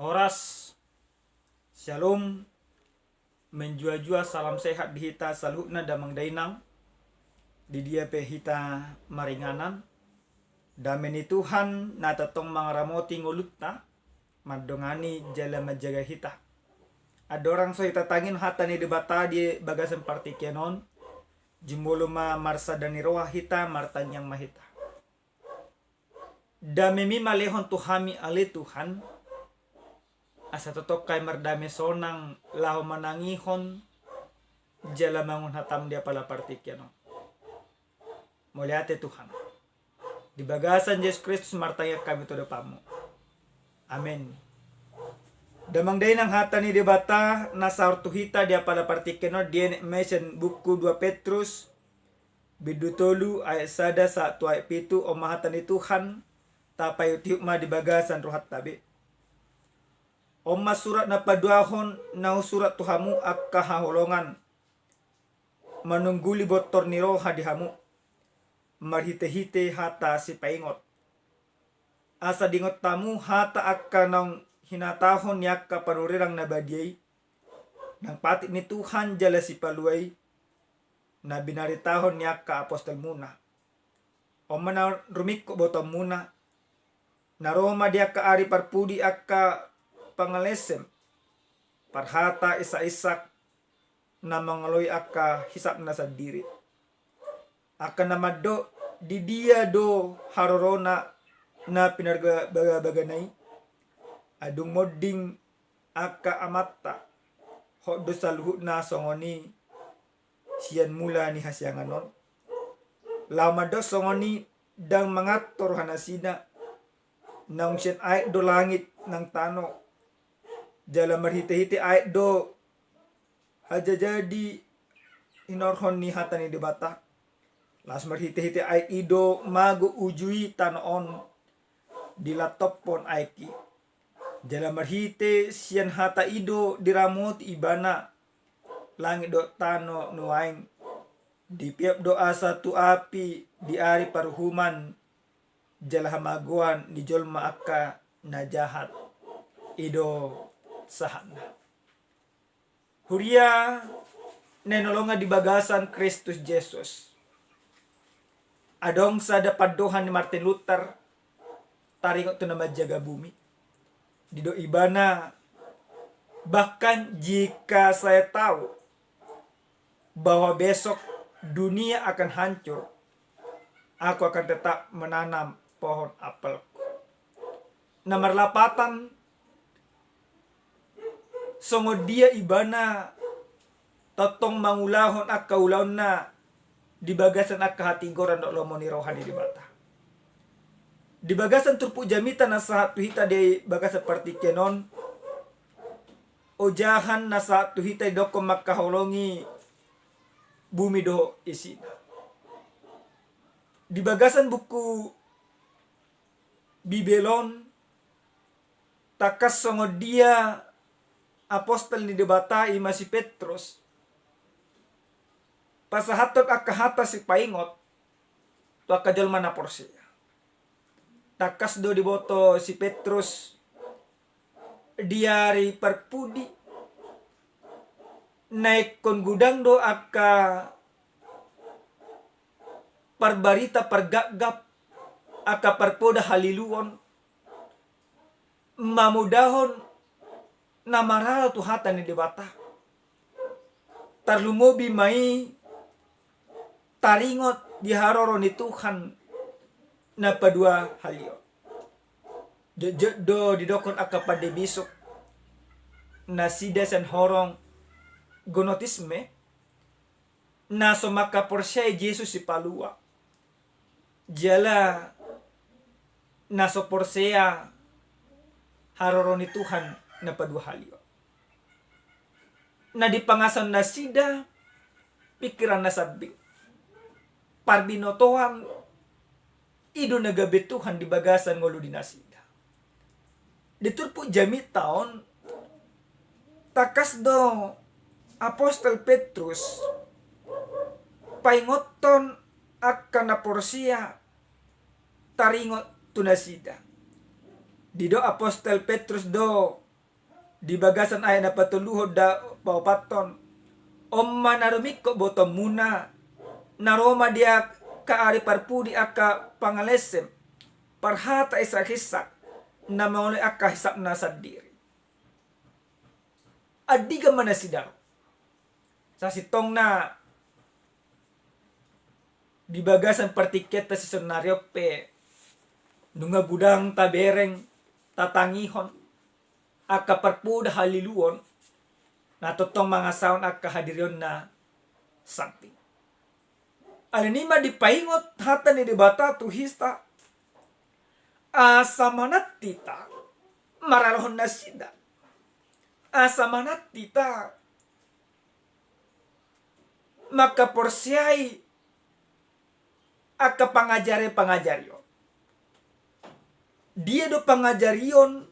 Horas, Shalom, menjua-jua salam sehat di hita salhutna damang dainang, di dia pe hita maringanan, dameni Tuhan na tatong mangaramoti ngulutna, madongani jala majaga hita. Adorang so hita tangin hata ni debata di bagasan partikenon, jumuluma marsa daniroa hita martanyang mahita. Damemi malehon tuhami ale Tuhan, asa totok kay mardame sonang laho manangihon jala mangun hatam dia pala partikyan. Muliate Tuhan. Di bagasan Yesus Kristus martaya kami to depamu. Amen. Damang day ng hata ni debata nasa ortuhita dia pala partikyan dia mention buku 2 Petrus bidutolu ayat sada sa tuay pitu o mahata ni Tuhan tapay utiuk ma di bagasan ruhat tabi. Oma surat na paduahon na surat tuhamu akka haholongan manungguli botor ni roha dihamu marhite-hite hata si paingot asa dingot tamu hata akka nang hinatahon yakka panurirang nabadiyay nang pati ni Tuhan jala si paluay na binaritahon yakka apostol muna oma na rumikko botom muna na Roma dia ka ari parpudi akka pangalesem parhata isa-isak na mangaloy akka hisap na sa diri aka namado di dia do harorona na pinarbaganay adung modding aka amatta hoddo salhut na songoni siyan mula ni hasyanganon lamado songoni dang mangator hanasina nang siyan ay do langit ng tano jala marhite-hite ay do haja jadi inorhon ni hata ni debata las marhite-hite ay ido mago ujui tanoon di laptop pon ay ki jala marhite siyan hata ido diramot ibana langit do tano nuaing di piap do asa tu api di ari parhuman jala hamaguan di jolma akka na jahat ido sahana. Huria nenolonga di bagasan Kristus Jesus. Adong sa dapadohan ni Martin Luther taringot to na majaga bumi. Dido ibana bahkan jika saya tahu bahwa besok dunia akan hancur, aku akan tetap menanam pohon apel. Nomor 8 songo dia ibana totong mangulahon akka ulahon na di bagasan akka hatigoran do lomoni rohani di bata. Di bagasan turpu jamita na sa tuhita di bagasan partikenon ojahan na sa tuhita doko makaholongi bumi do isina. Di bagasan buku Bibelon takas songo dia apostol ni debata ima si Petrus pasahatot akka hata si paingot to akka jalma na porsiya takas do diboto si Petrus diari parpudi naik kon gudang do akka parbarita pargagap akka parpoda haliluon mamudahon na maralo tu hata ni debata tarlumobi mai taringot di haroro ni Tuhan na padua halio do didokon akka pada bisok na sidasan horong gonotisme na somaka porsay Jesus si palua jala na so porsea haroro ni Tuhan na padua halio na dipangasan na sida pikiran na sabing parbinotohan ido nagabetuhan di bagasan ngolo dinasida diturpo jami taon takas do apostol Petrus paingoton akka na porsiya taringot tunasida dido apostol Petrus do Di bagasan ay na patuluhod da paupaton. Omma narumik ko botom muna. Naroma dia kaari parpudi aka pangalesem. Parhata isa-hisak na maulay aka hisap na sa diri. Adiga manasidaw. Sa sitong na di bagasan partiket ta si senaryo pe nunga budang tabereng tatangihon aka parpuda haliluon natotong mga saon aka hadiryon na something. Alinima di paingot hata ni debata tuhista asa manat tita maralhon na sida. Asa manat tita makaporsyay aka pangajari-pangajaryo. Dia do pangajaryon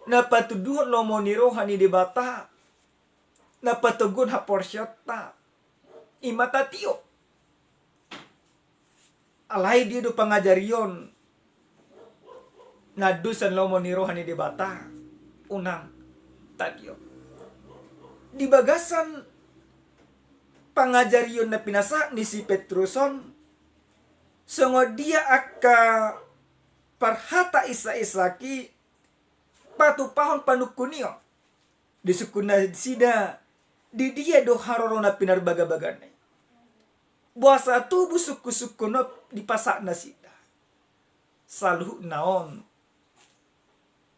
na patuduhon lo monirohan ni debata na patugun ha porsyata imata tiyo. Alay dia do pangajaryon na dusan lo monirohan ni debata unang tadyo. Di bagasan pangajaryon na pinasa ni si Petruson sungod dia aka parhata isa-isaki patupahon panukuniyo di sukuna sida di dia do haroro na pinarbaga-bagan buasa tubuh suku-suku no di pasak na sida saluh naon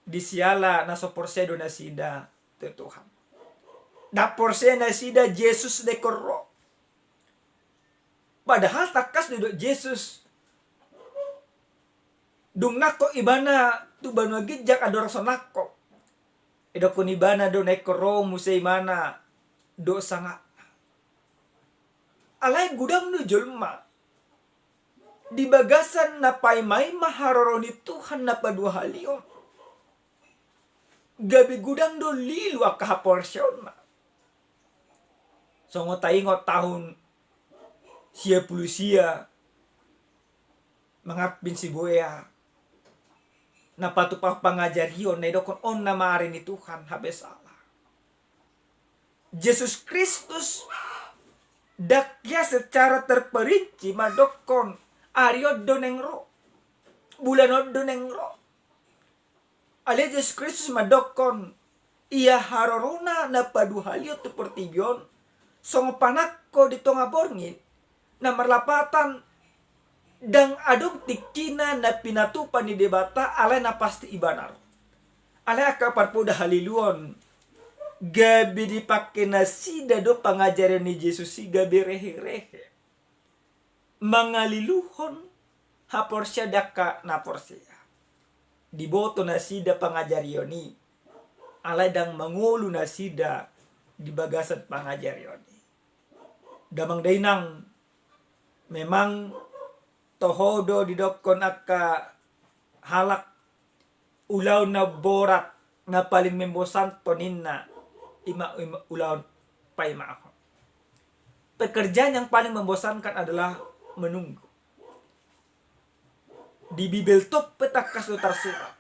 di siala na soporsedo na sida Tuhan na porse na sida Jesus dekoro padahal takas duduk Jesus dung nako ibana tu banu gijak ador sonako edo kun ibana do nekoro musay mana do sanga alay gudang no julma di bagasan na paimay maharoro ni Tuhan na paduhalion gabi gudang do lilu akahaporsyon na so ngotaingot tahun siya pulusia mangapin si buaya na patupah pangajarion na idokon on na maaari ni Tuhan habes Allah. Jesus Kristus dakya secara terperinci madokon ariod donengro bulanod donengro ale Jesus Kristus madokon iya harorona na paduhalio tu pertibyon song panakko dito nga borngin na marlapatan dang adong tikina na pinatupan ni debata alay na pasti ibanar. Alay akapan po haliluon. Gabi dipake na sida do pangajaran ni Jesus si gabi rehe-rehe. Mangaliluhon hapor siya daka na porsiya. Diboto na sida pangajaryo ni. Alay dang mangulo na sida di bagasan pangajaryo ni. Damang dainang memang tohodo didokon aka halak ulaw na borat na paling membosan toninna ima ulaw paima ako. Pekerjaan yang paling membosankan adalah menunggu. Di Bibel top petakas do tersurat.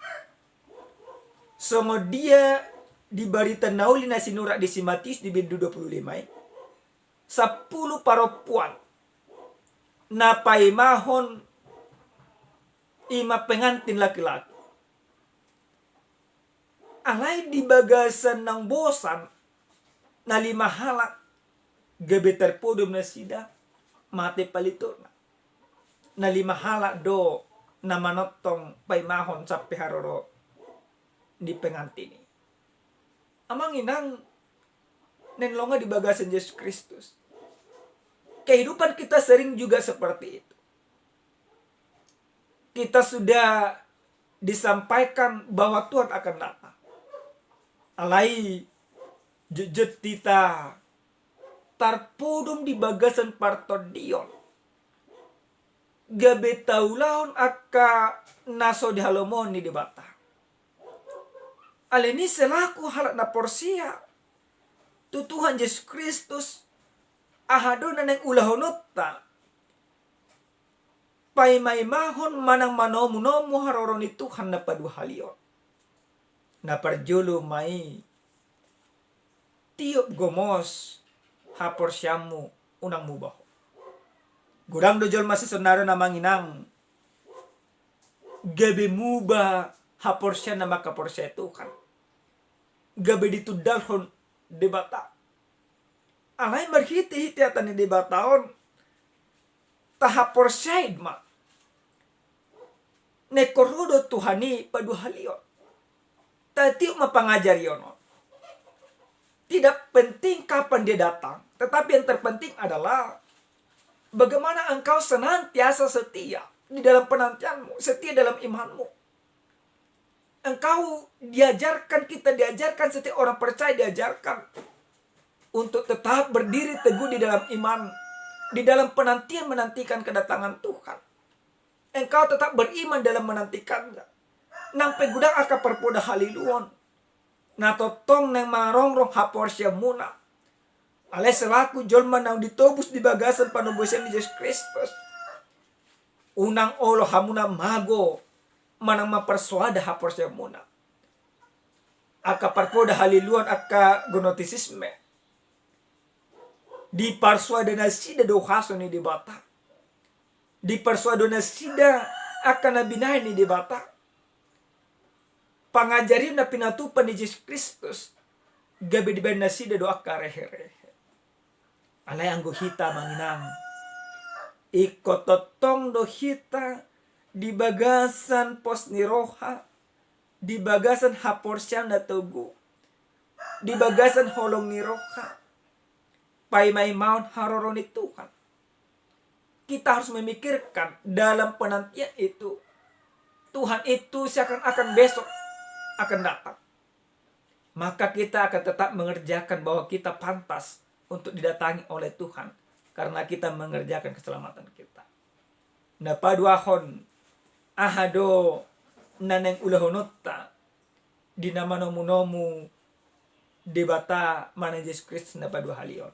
Songo dia di barita nauli na sinura di si Matius di Bibel 25 10 paropuan na paimahon ima pengantin laki-laki. Alay di bagasan ng bosan na 5 halak gabi terpodom na sida mati palito na 5 halak do na manotong paimahon sa piharoro di pengantin. Amang inang nenlonga di bagasan Yesus Kristus. Kehidupan kita sering juga seperti itu. Kita sudah disampaikan bahwa Tuhan akan datang. Alai jejet kita tarpudum di bagasan partodion. Gabe taulaon aka naso di halomon ni debata. Aleni selaku halak na porsia. Tu Tuhan Yesus Kristus ahado na nang ulahonota pay may mahon manang manomunomo haroron ni Tuhan na paduhalion na parjulu mai tiup gomos hapor syamu unang mubaho. Gurang dojol masih sonaro na manginang gabi muba hapor sya na makapor sya Tuhan. Gabi ditudalhon debata. Alay marhiti-hiti atan ni debataon tahapor syaid ma. Nekorodo Tuhani paduhalio. Tatiuk mapangajar yono. Tidak penting kapan dia datang, tetapi yang terpenting adalah bagaimana engkau senantiasa setia di dalam penantianmu, setia dalam imanmu. Engkau diajarkan, kita diajarkan, setiap orang percaya diajarkan untuk tetap berdiri teguh di dalam iman, di dalam penantian menantikan kedatangan Tuhan. Engkau tetap beriman dalam menantikannya. Nampe gudang aka perpoda haliluon. Na totong nang marongrong hapor siya muna. Ale selaku jolma nang ditobus di bagasan panubusan ni Yesus Kristus. Unang olo hamuna mago manang mapersuada hapor siya muna. Aka perpoda haliluon aka gonotisisme. Di persuada na sida do haso ni dibata. Di persuada na sida akan nabinahin ni dibata. Pangajarin na pinatupan ni Yesus Kristus gabi di ben nasida do akka rehe-rehe. Alay ang guhita manginang ikototong do hita di bagasan pos ni roha, di bagasan hapor siyang natugu, di bagasan holong ni roha, pay may maun haroro ni Tuhan. Kita harus memikirkan dalam penantian itu Tuhan itu seakan-akan besok akan datang. Maka kita akan tetap mengerjakan bahwa kita pantas untuk didatangi oleh Tuhan karena kita mengerjakan keselamatan kita. Na paduahon ahado naneng ulahonota di nama nomu debata mana Yesus Kristus na padua halion.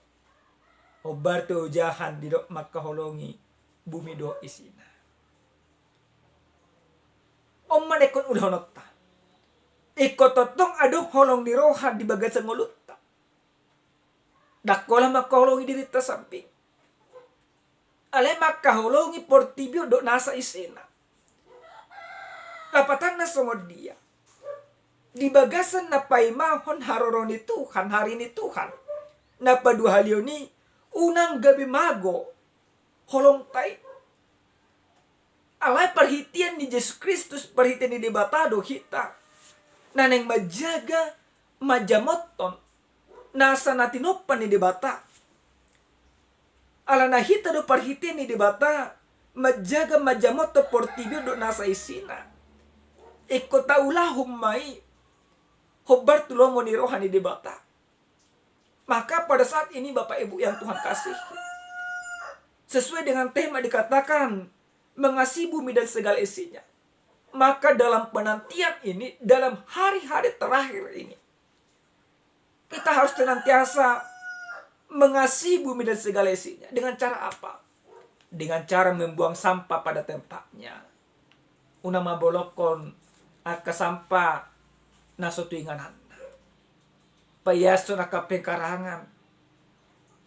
Obar tu ujahan di dok makaholongi bumi do isina. Om manekon ulahonota. Ikototong adong holong ni roha di bagasan ngulutta. Dakola makaholongi diri ta samping. Ale makaholongi portibio do nasa isina. Lapatan na sungod dia. Di bagasan na paimahon haroro ni Tuhan, hari ni Tuhan. Na paduhalyo ni unang gabi mago holong tay. Alay perhitian ni Yesus Kristus, perhitian ni debatado hita. Naneng majaga majamoton nasa natinopan ni debata. Ala nahita do perhitian ni debata majaga majamoto portibio do nasa isina. Ikota ulahum mai hobar tulongo ni roha ni debata. Maka pada saat ini Bapak Ibu yang Tuhan kasih, sesuai dengan tema dikatakan mengasihi bumi dan segala isinya. Maka dalam penantian ini, dalam hari-hari terakhir ini, kita harus senantiasa mengasihi bumi dan segala isinya. Dengan cara apa? Dengan cara membuang sampah pada tempatnya. Una mabolokon aka sampah nasotuinganan. Payason aka pengkarangan.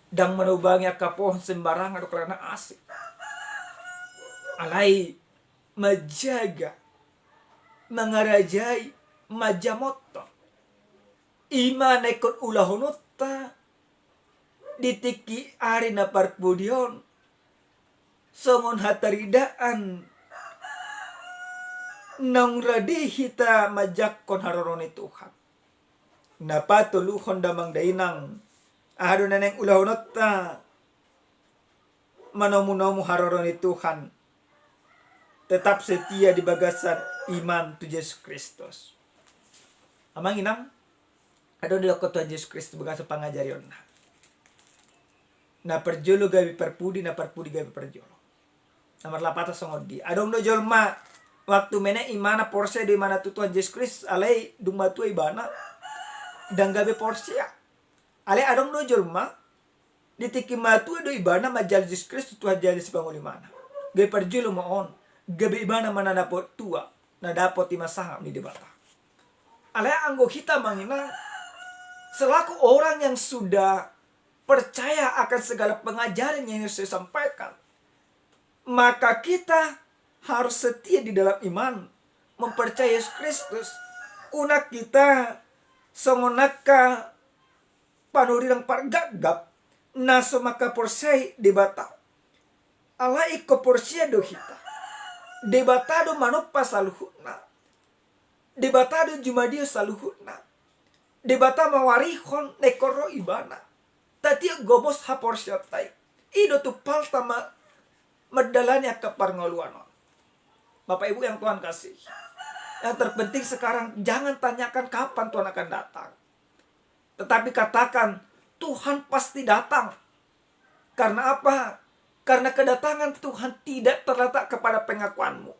Dang manubangi aka pohon sembarangan do karena asik. Alay majaga mangarajai majamoto ima nekot ulahonota ditiki ari na parpudion songon hataridaan nang radi hita majakkon haroroni Tuhan napatuluhon damang dainang ahado na neng ulahonota manomu-nomu haroroni Tuhan tetap setia di bagasan iman tu Yesus Kristus. Amang inang adon di Tuhan Yesus Kristus bagasan pangajarion na perjolo gabi perpudi na perpudi gabi perjolo. Nomor 8 songod di. Adong do jolma waktu mena imana porse di mana tu Tuhan Yesus Kristus alai dumma tu ibana dan gabi porse ya. Alai adong do jolma ditiki matu do ibana majal Yesus Kristus Tuhan jadi sepangulimana. Gabi perjolo mohon gabi ibana mana dapat tua na dapat ima saham ni debata. Alea anggo kita mangina selaku orang yang sudah percaya akan segala pengajaran yang Yesus sampaikan, maka kita harus setia di dalam iman, mempercayai Yesus Kristus. Unak kita songonaka panurirang pargagap naso maka porsai debata. Ala iko porsia do kita. Debatado manopa saluhuna. Debatado jumadio saluhuna. Debata mawarihon nekoro ibana. Tati gomos haporsia tai. Ido tu palta medalanya ke parngoluanon. Bapak Ibu yang Tuhan kasih. Yang terpenting sekarang jangan tanyakan kapan Tuhan akan datang. Tetapi katakan Tuhan pasti datang. Karena apa? Karena kedatangan Tuhan tidak terletak kepada pengakuanmu.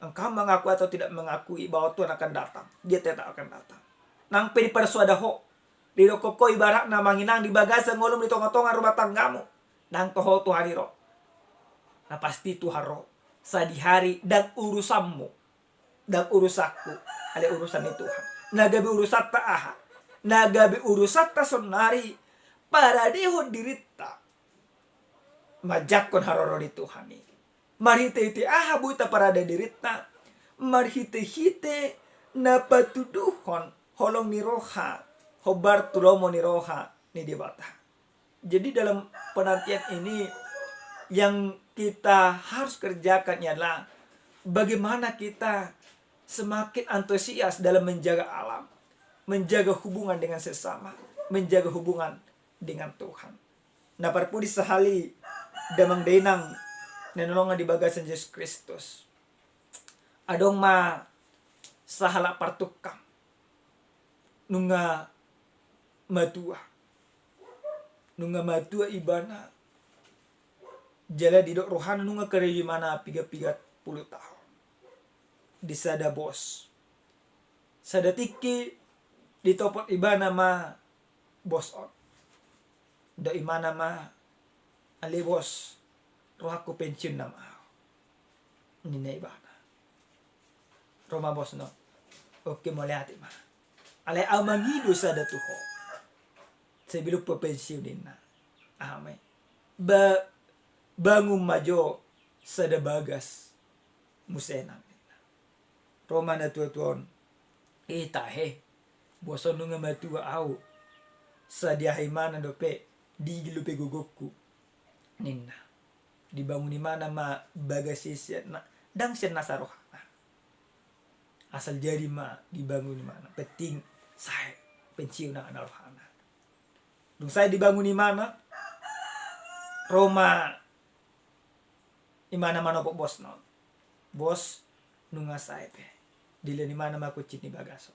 Engkau mengaku atau tidak mengakui bahwa Tuhan akan datang, Dia tetap akan datang. Nang pedi persuadaho. Di koko ibarat na manginang di bagasa ngolong di tonga-tonga rumah tanggamu. Nang toho Tuhan iro. Nah pasti Tuhan roh. Sadi hari dan urusanmu. Dan urusaku. Ada urusan itu Tuhan. Nagabi urusan ta'aha. Nagabi urusan ta sonari. Para deho dirita. Majakon haroro di Tuhan ini. Marhite-hite aha buita para de dirita. Marhite-hite na patuduhon. Holong ni roha. Hobar tulomo ni roha. Ni dibata. Jadi dalam penantian ini. Yang kita harus kerjakan adalah. Bagaimana kita semakin antusias dalam menjaga alam. Menjaga hubungan dengan sesama. Menjaga hubungan dengan Tuhan. Nah parpudi sehali damang denang nanolongan di bagasan Yesus Kristus. Adong ma sahala partukang nunga matua. Nunga matua ibana jala didok rohana nunga kare mana piga-piga 10 tahun. Di sada bos. Sada tiki ditopot ibana ma bos on. Do imana ma ali bos roh aku pensiun nama nina ibana Roma bos no oke mo lihat ma ale amangido sada tuho sebilu pensiun dina ame bangun majo sada bagas musena Roma na tuon itahe boson nunga matua au sadia himana dope di gilupe gogokku ninna dibangun di mana ma bagasisya na dang siya nasarohana asal jadi ma dibangun di mana penting saya pensiun na narohana dung saya dibangun di mana Roma imana manopo bos no bos nunga saya pe dile di mana ma kucit ni bagaso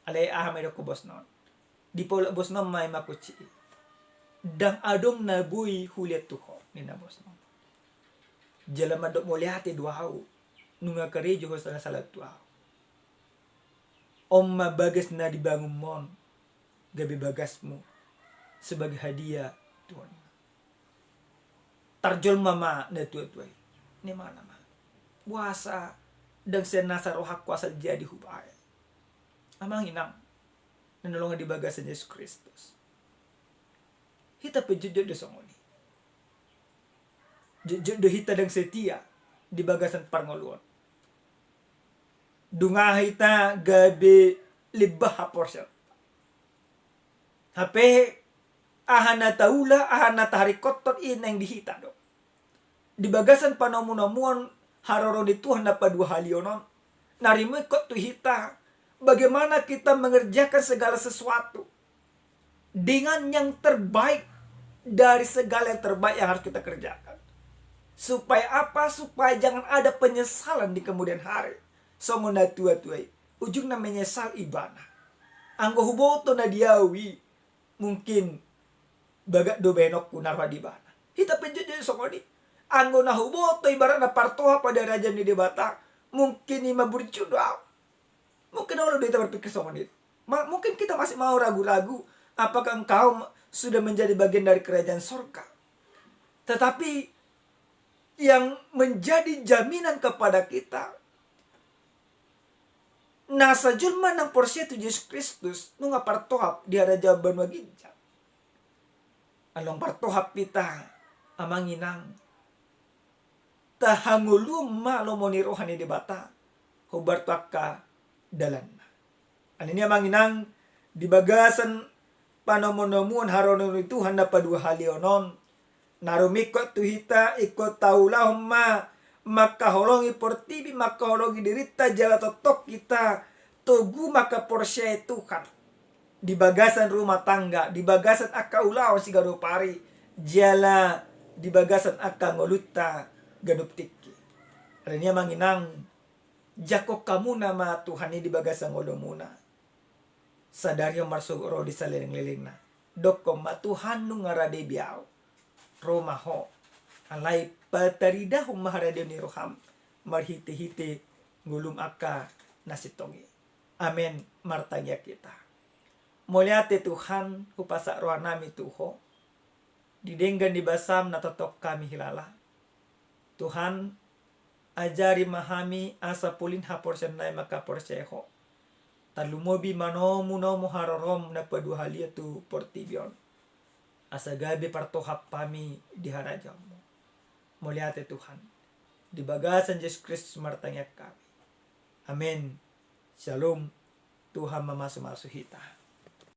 ale ahame ko bos no di pola bos no mai ma kucit dang adong na bui huliat tuho ni na bos no jala madok moliate dua hau nunga karejo ho salah tuau omma bagas na dibangun mon gabi bagasmu sebagai hadiah Tuhan tarjol mama na tuai ni mana ma puasa dan senasa rohak kuasa jadi hubaya amang inang nanolongan di bagasan Yesus Kristus. Hita pejujud de songoni. Jujud de hita dang setia di bagasan parngoluan. Dunga hita gabe libah haporsya. Hape ahana taula ahana taharikotot ineng dihita do. Di bagasan panamunamuan haroro di Tuhan dapat 2 halionon. Narimu ikut tu hita. Bagaimana kita mengerjakan segala sesuatu dengan yang terbaik dari segala yang terbaik yang harus kita kerjakan. Supaya apa? Supaya jangan ada penyesalan di kemudian hari. Somona tua-tuai. Ujungnya menyesal ibana. Anggo huboto na diawi. Mungkin bagat do benok kunarwa di bana. Hita penjujur somoni. Anggo na huboto ibarat na partoha pada raja ni debata. Mungkin ima berjuda. Mungkin Allah kita berpikir somoni. Mungkin kita masih mau ragu-ragu. Apakah engkau sudah menjadi bagian dari kerajaan surga? Tetapi yang menjadi jaminan kepada kita Nasa julma ng porsyento Yesus Kristus nung apartohap di harajaban waginja. Along partohap pita amang inang. Tahangulum malomonirohan ni debata. Hubartuak ka dalan na. Ano niya amang inang di bagasan panomonomuan haronon Tuhan na paduhalionon. Narumikot tuhita ikot taulahum makaholongi portibi makaholongi dirita jala totok kita togu maka porsya Tuhan di bagasan rumah tangga di bagasan akka ulaw si gado pari jala di bagasan akka ngoluta ganup tiki alanya manginang jakok kamu nama Tuhan ini di bagasan ngolomuna sadari yang marsugro di salileng-lileng na dokom ma Tuhan nu ngarade biao romaho alay patarida hum maharade ni roham marhite-hite ngulum akka nasitongi. Amen martanya kita. Muliate Tuhan hupasa roha nami tuho. Didenggan di basam na totok kami hilala. Tuhan ajari mahami asa pulin hapor senay makaporseho. Talumobi manomu nomo hararom na paduhalia tu portibion. Asa gabi partohap pami di harajamu. Muliate Tuhan. Di bagasan Yesus Kristus martanya kami. Amin. Shalom. Tuhan mamasuhita.